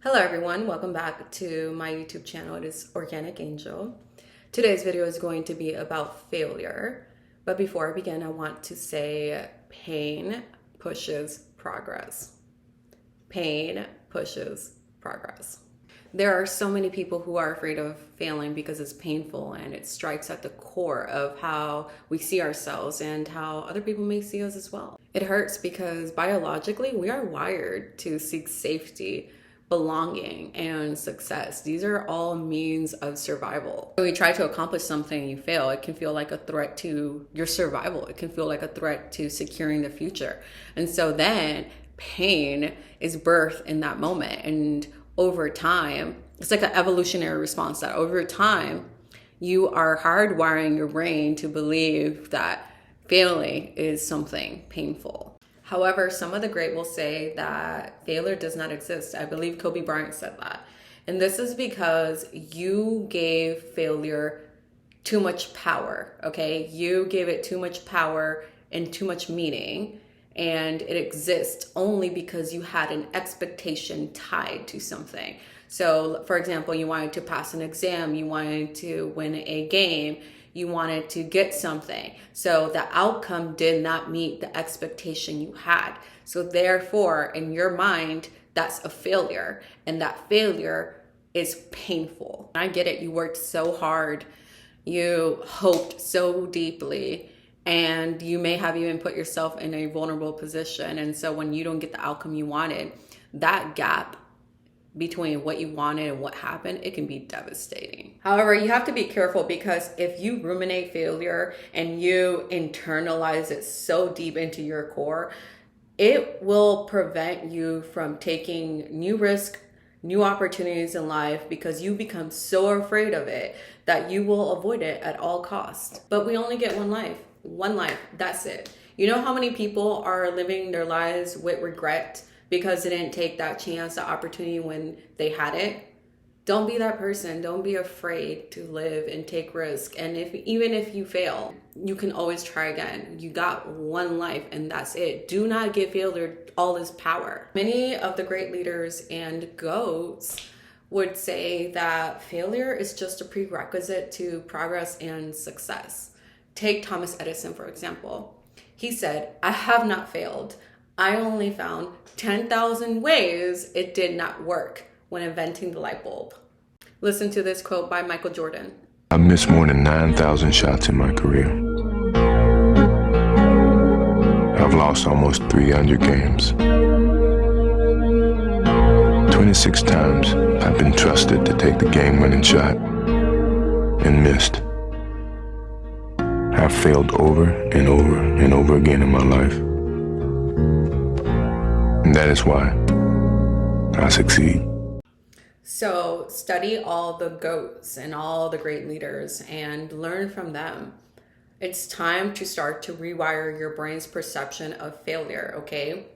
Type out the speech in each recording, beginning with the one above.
Hello everyone, welcome back to my YouTube channel. It is Organic Angel. Today's video is going to be about failure. But before I begin, I want to say pain pushes progress. Pain pushes progress. There are so many people who are afraid of failing because it's painful and it strikes at the core of how we see ourselves and how other people may see us as well. It hurts because biologically we are wired to seek safety, belonging, and success. These are all means of survival. When we try to accomplish something and you fail, it can feel like a threat to your survival. It can feel like a threat to securing the future. And so then pain is birthed in that moment. And over time, it's like an evolutionary response that over time, you are hardwiring your brain to believe that failing is something painful. However, some of the great will say that failure does not exist. I believe Kobe Bryant said that. And this is because you gave failure too much power, okay? You gave it too much power and too much meaning. And it exists only because you had an expectation tied to something. So, for example, you wanted to pass an exam, you wanted to win a game, you wanted to get something. So the outcome did not meet the expectation you had. So therefore, in your mind, that's a failure. And that failure is painful. I get it. You worked so hard. You hoped so deeply. And you may have even put yourself in a vulnerable position. And so when you don't get the outcome you wanted, that gap between what you wanted and what happened, it can be devastating. However, you have to be careful because if you ruminate failure and you internalize it so deep into your core, it will prevent you from taking new risks, new opportunities in life because you become so afraid of it that you will avoid it at all costs. But we only get one life, that's it. You know how many people are living their lives with regret because they didn't take that chance, the opportunity when they had it? Don't be that person. Don't be afraid to live and take risk. And even if you fail, you can always try again. You got one life and that's it. Do not give failure all this power. Many of the great leaders and GOATs would say that failure is just a prerequisite to progress and success. Take Thomas Edison, for example. He said, "I have not failed. I only found 10,000 ways it did not work when inventing the light bulb." Listen to this quote by Michael Jordan. "I've missed more than 9,000 shots in my career. I've lost almost 300 games. 26 times I've been trusted to take the game-winning shot and missed. I've failed over and over and over again in my life. And that is why I succeed." So study all the GOATs and all the great leaders and learn from them. It's time to start to rewire your brain's perception of failure, okay?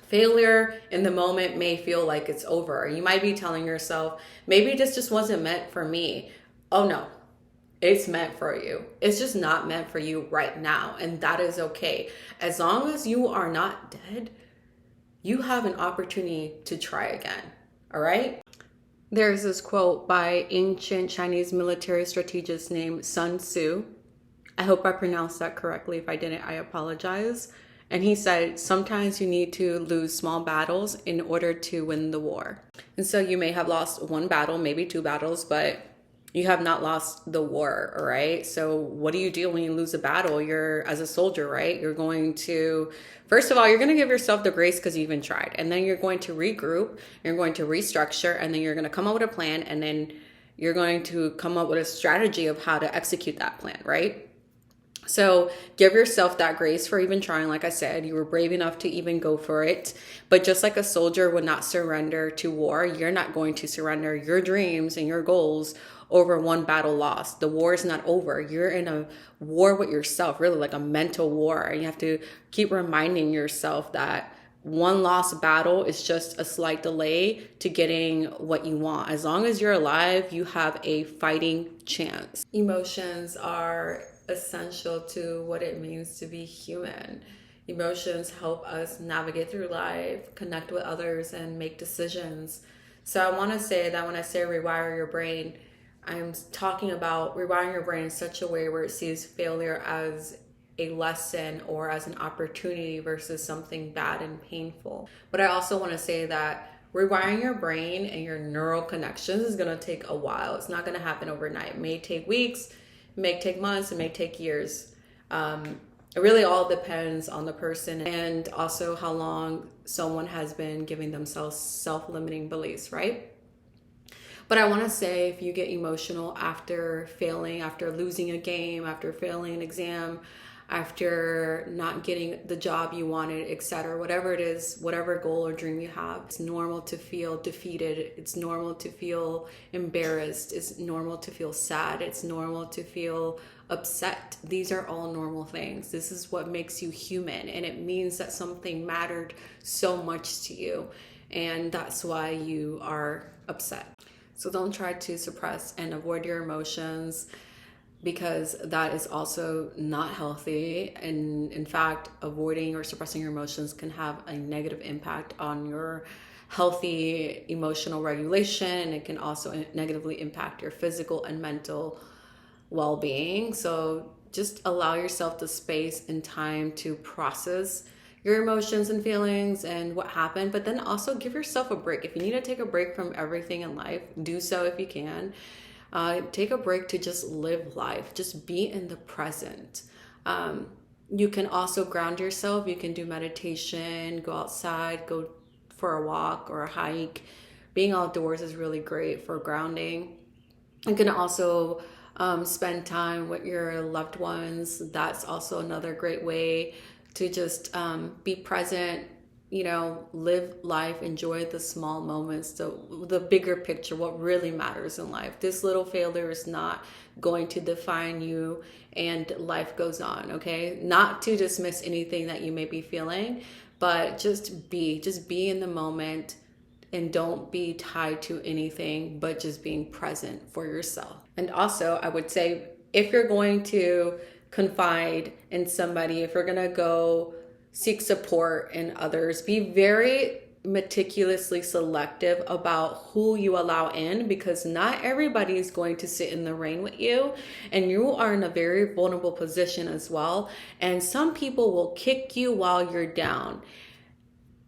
Failure in the moment may feel like it's over. You might be telling yourself, maybe this just wasn't meant for me. Oh no, it's meant for you. It's just not meant for you right now. And that is okay. As long as you are not dead, you have an opportunity to try again, all right? There's this quote by ancient Chinese military strategist named Sun Tzu. I hope I pronounced that correctly. If I didn't, I apologize. And he said, sometimes you need to lose small battles in order to win the war. And so you may have lost one battle, maybe two battles, but you have not lost the war, all right? So what do you do when you lose a battle? You're, as a soldier, right? You're going to, first of all, you're going to give yourself the grace because you even tried. And then you're going to regroup, you're going to restructure, and then you're going to come up with a plan, and then you're going to come up with a strategy of how to execute that plan, right? So give yourself that grace for even trying. Like I said, you were brave enough to even go for it. But just like a soldier would not surrender to war, you're not going to surrender your dreams and your goals over one battle lost. The war is not over. You're in a war with yourself, really like a mental war. And you have to keep reminding yourself that one lost battle is just a slight delay to getting what you want. As long as you're alive, you have a fighting chance. Emotions are essential to what it means to be human. Emotions help us navigate through life, connect with others, and make decisions. So I want to say that when I say rewire your brain, I'm talking about rewiring your brain in such a way where it sees failure as a lesson or as an opportunity versus something bad and painful. But I also want to say that rewiring your brain and your neural connections is going to take a while. It's not going to happen overnight. It may take weeks, it may take months, it may take years. It really all depends on the person and also how long someone has been giving themselves self-limiting beliefs, right? But I want to say, if you get emotional after failing, after losing a game, after failing an exam, after not getting the job you wanted, etc., whatever it is, whatever goal or dream you have, it's normal to feel defeated. It's normal to feel embarrassed. It's normal to feel sad. It's normal to feel upset. These are all normal things. This is what makes you human, and it means that something mattered so much to you, and that's why you are upset. So don't try to suppress and avoid your emotions, because that is also not healthy. And in fact, avoiding or suppressing your emotions can have a negative impact on your healthy emotional regulation, and it can also negatively impact your physical and mental well-being. So just allow yourself the space and time to process your emotions and feelings and what happened, but then also give yourself a break. If you need to take a break from everything in life, do so if you can. Take a break to just live life, just be in the present. You can also ground yourself. You can do meditation, go outside, go for a walk or a hike. Being outdoors is really great for grounding. You can also spend time with your loved ones. That's also another great way to just be present, live life, enjoy the small moments, the bigger picture, what really matters in life. This little failure is not going to define you, and life goes on, okay? Not to dismiss anything that you may be feeling, but just be in the moment, and don't be tied to anything, but just being present for yourself. And also, I would say, if you're going to confide in somebody, if you're gonna go seek support in others, be very meticulously selective about who you allow in, because not everybody is going to sit in the rain with you, and you are in a very vulnerable position as well. And some people will kick you while you're down.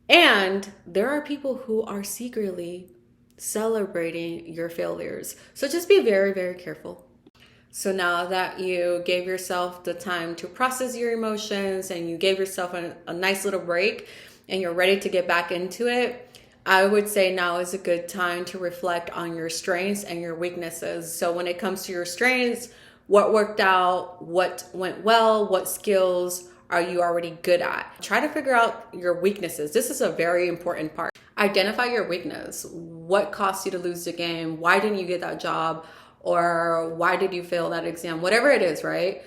And there are people who are secretly celebrating your failures. So just be very, very careful. So now that you gave yourself the time to process your emotions and you gave yourself a nice little break and you're ready to get back into it, I would say now is a good time to reflect on your strengths and your weaknesses. So when it comes to your strengths, what worked out, what went well, what skills are you already good at? Try to figure out your weaknesses. This is a very important part. Identify your weakness. What cost you to lose the game? Why didn't you get that job? Or why did you fail that exam? Whatever it is, right?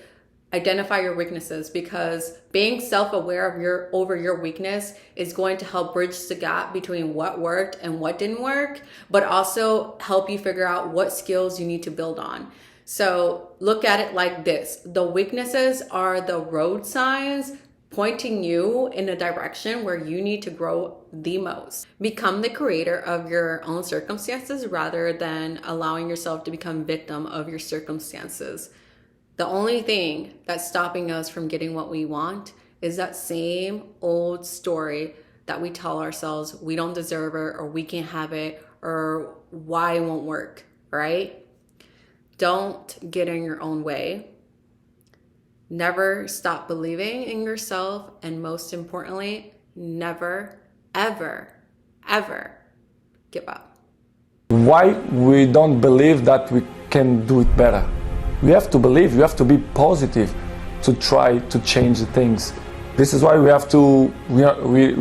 Identify your weaknesses, because being self-aware of your weakness is going to help bridge the gap between what worked and what didn't work, but also help you figure out what skills you need to build on. So look at it like this. The weaknesses are the road signs pointing you in a direction where you need to grow the most. Become the creator of your own circumstances rather than allowing yourself to become victim of your circumstances. The only thing that's stopping us from getting what we want is that same old story that we tell ourselves we don't deserve it, or we can't have it, or why it won't work, right? Don't get in your own way. Never stop believing in yourself. And most importantly, never, ever, ever give up. Why we don't believe that we can do it better? We have to believe, you have to be positive to try to change the things. This is why we're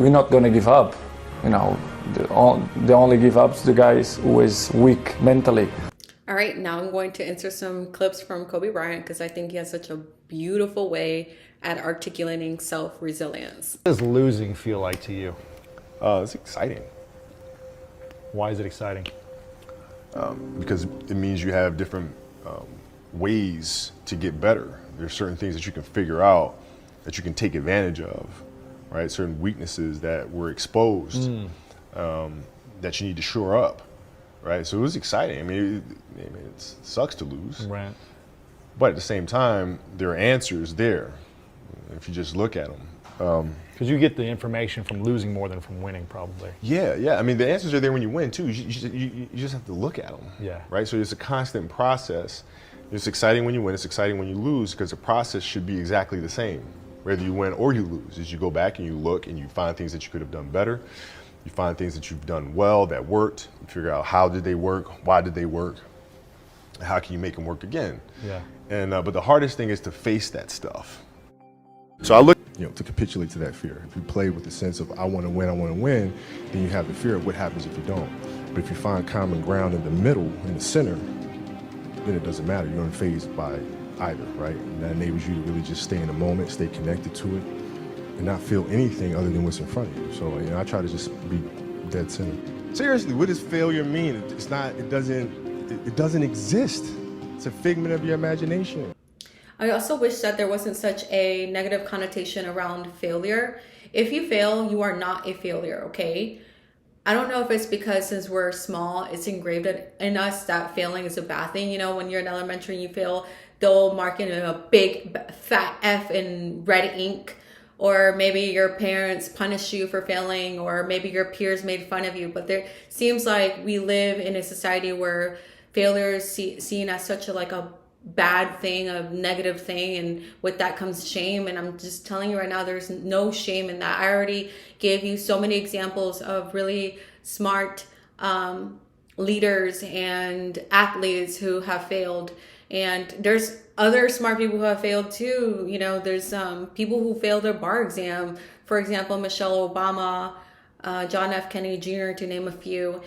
not going to give up. The only give up is the guys who is weak mentally. All right, now I'm going to insert some clips from Kobe Bryant, because I think he has such a beautiful way at articulating self-resilience. What does losing feel like to you? It's exciting. Why is it exciting? Because it means you have different ways to get better. There's certain things that you can figure out, that you can take advantage of, right? Certain weaknesses that were exposed that you need to shore up. right? So it was exciting. I mean, it sucks to lose, Right. but at the same time, there are answers there if you just look at them. Because you get the information from losing more than from winning, probably. Yeah. I mean, the answers are there when you win too. You just have to look at them. Yeah. Right. So it's a constant process. It's exciting when you win. It's exciting when you lose, because the process should be exactly the same, whether you win or you lose. As you go back and you look and you find things that you could have done better, you find things that you've done well that worked. You figure out how did they work, why did they work, how can you make them work again. Yeah. And but the hardest thing is to face that stuff. So I look, to capitulate to that fear. If you play with the sense of I want to win, then you have the fear of what happens if you don't. But if you find common ground in the middle, in the center, then it doesn't matter. You're unfazed by either, right? And that enables you to really just stay in the moment, stay connected to it, and not feel anything other than what's in front of you. So I try to just be dead center. Seriously, what does failure mean? It doesn't exist. It's a figment of your imagination. I also wish that there wasn't such a negative connotation around failure. If you fail, you are not a failure, okay? I don't know if it's because since we're small, it's engraved in us that failing is a bad thing. When you're in elementary and you fail, they'll mark it in a big fat F in red ink. Or maybe your parents punished you for failing, or maybe your peers made fun of you. But there seems like we live in a society where failure is seen as such a bad thing, a negative thing, and with that comes shame. And I'm just telling you right now, there's no shame in that. I already gave you so many examples of really smart leaders and athletes who have failed, and there's other smart people who have failed too. There's people who failed their bar exam, for example, Michelle Obama, John F. Kennedy Jr., to name a few.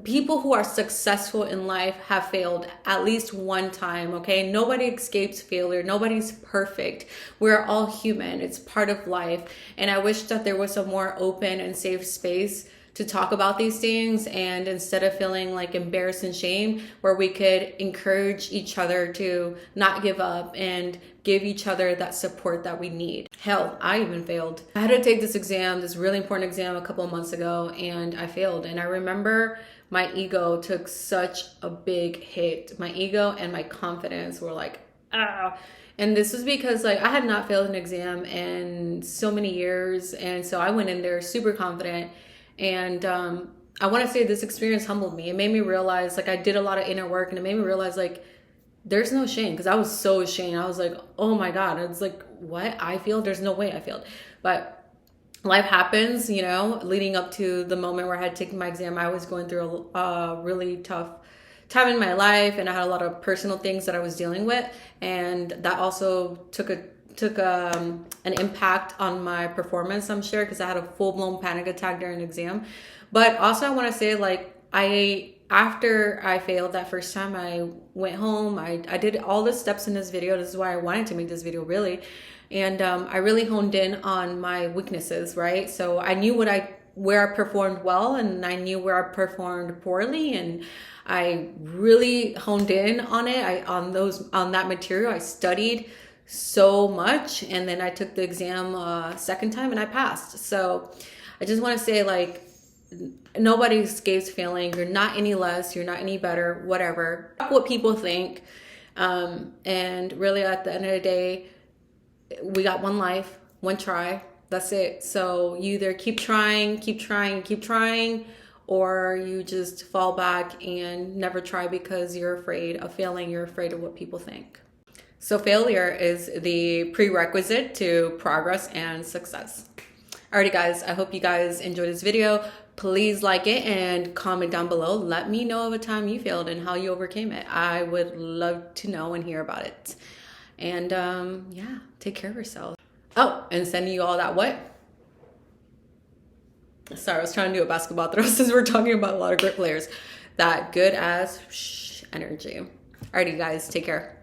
People who are successful in life have failed at least one time, okay? Nobody escapes failure. Nobody's perfect. We're all human. It's part of life. And I wish that there was a more open and safe space to talk about these things, and instead of feeling like embarrassed and shame, where we could encourage each other to not give up and give each other that support that we need. Hell, I even failed. I had to take this really important exam a couple of months ago, and I failed. And I remember my ego took such a big hit. My ego and my confidence were like, ah. And this was because I had not failed an exam in so many years. And so I went in there super confident. And I want to say this experience humbled me. It made me realize, I did a lot of inner work, and it made me realize, there's no shame, because I was so ashamed. I was like, oh my God. It's what? I failed? There's no way I failed. But life happens, leading up to the moment where I had taken my exam. I was going through a really tough time in my life, and I had a lot of personal things that I was dealing with. And that also took an impact on my performance, I'm sure, because I had a full-blown panic attack during an exam. But also I want to say, after I failed that first time, I went home. I did all the steps in this video. This is why I wanted to make this video, really. And I really honed in on my weaknesses, right? So I knew where I performed well, and I knew where I performed poorly, and I really honed in on it. On that material, I studied so much, and then I took the exam second time and I passed. So I just want to say, nobody escapes failing. You're not any less, you're not any better, whatever. What people think. And really at the end of the day, we got one life, one try. That's it. So you either keep trying, or you just fall back and never try because you're afraid of failing. You're afraid of what people think. So failure is the prerequisite to progress and success. Alrighty guys, I hope you guys enjoyed this video. Please like it and comment down below. Let me know of a time you failed and how you overcame it. I would love to know and hear about it. And yeah, take care of yourself. Oh, and sending you all that what? Sorry, I was trying to do a basketball throw since we're talking about a lot of great players. That good ass energy. Alrighty guys, take care.